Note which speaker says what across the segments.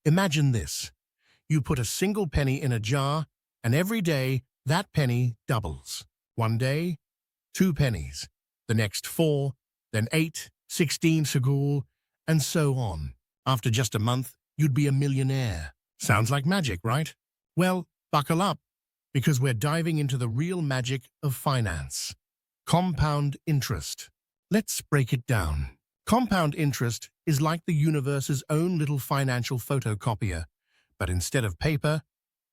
Speaker 1: Imagine this. You put a single penny in a jar, and every day that penny doubles. One day, 2 pennies. The next 4, then 8, 16 sagul, and so on. After just a month, you'd be a millionaire. Sounds like magic, right? Well, buckle up, because we're diving into the real magic of finance. Compound interest. Let's break it down. Compound interest is like the universe's own little financial photocopier, but instead of paper,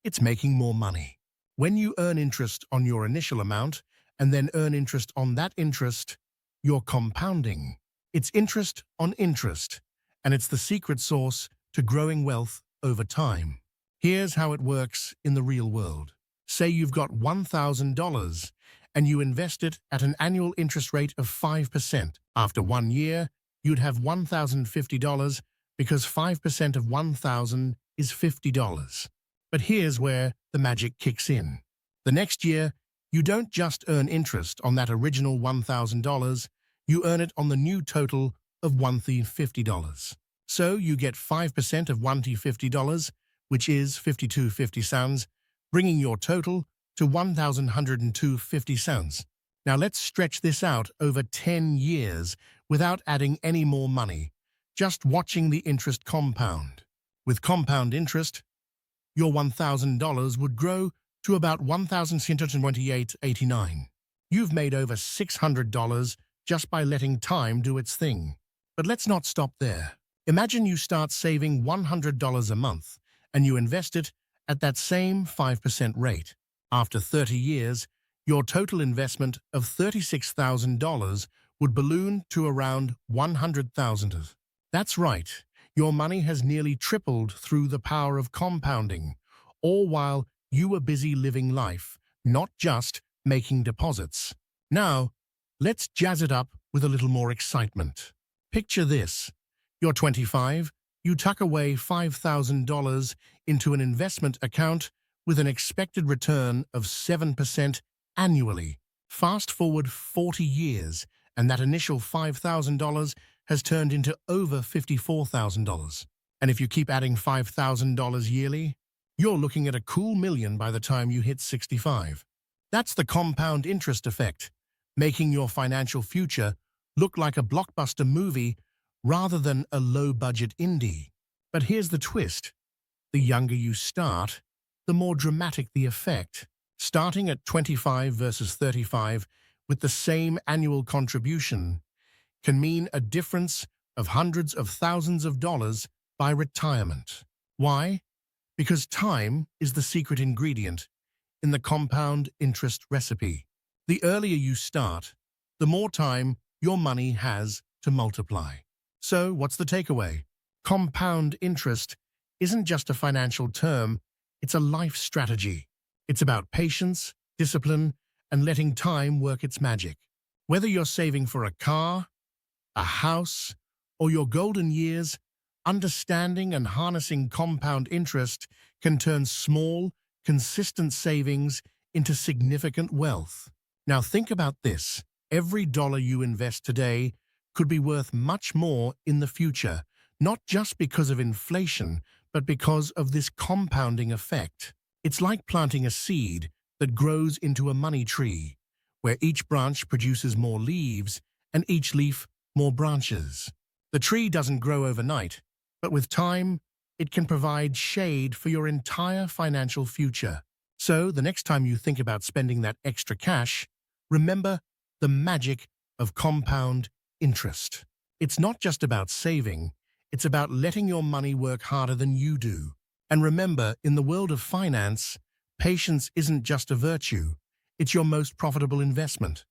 Speaker 1: it's making more money. When you earn interest on your initial amount and then earn interest on that interest, you're compounding. It's interest on interest, and it's the secret sauce to growing wealth over time. Here's how it works in the real world. Say you've got $1,000 and you invest it at an annual interest rate of 5%. After 1 year, you'd have $1,050 because 5% of 1,000 is $50. But here's where the magic kicks in. The next year, you don't just earn interest on that original $1,000, you earn it on the new total of $1,050. So you get 5% of $1,050, which is 52.50 sounds, bringing your total to $1,102.50 sounds. Now let's stretch this out over 10 years without adding any more money, just watching the interest compound. With compound interest, your $1,000 would grow to about $1,628.89. You've made over $600 just by letting time do its thing. But let's not stop there. Imagine you start saving $100 a month and you invest it at that same 5% rate. After 30 years, your total investment of $36,000 would balloon to around $100,000. That's right, your money has nearly tripled through the power of compounding, all while you were busy living life, not just making deposits. Now, let's jazz it up with a little more excitement. Picture this. You're 25, you tuck away $5,000 into an investment account with an expected return of 7% annually. Fast forward 40 years, and that initial $5,000 has turned into over $54,000. And if you keep adding $5,000 yearly, you're looking at a cool million by the time you hit 65. That's the compound interest effect, making your financial future look like a blockbuster movie rather than a low-budget indie. But here's the twist. The younger you start, the more dramatic the effect. Starting at 25 versus 35 with the same annual contribution can mean a difference of hundreds of thousands of dollars by retirement. Why? Because time is the secret ingredient in the compound interest recipe. The earlier you start, the more time your money has to multiply. So, what's the takeaway? Compound interest isn't just a financial term, it's a life strategy. It's about patience, discipline, and letting time work its magic. Whether you're saving for a car, a house, or your golden years, understanding and harnessing compound interest can turn small, consistent savings into significant wealth. Now think about this. Every dollar you invest today could be worth much more in the future, not just because of inflation, but because of this compounding effect. It's like planting a seed that grows into a money tree, where each branch produces more leaves and each leaf more branches. The tree doesn't grow overnight, but with time, it can provide shade for your entire financial future. So, the next time you think about spending that extra cash, remember the magic of compound interest. It's not just about saving, it's about letting your money work harder than you do. And remember, in the world of finance, patience isn't just a virtue, it's your most profitable investment.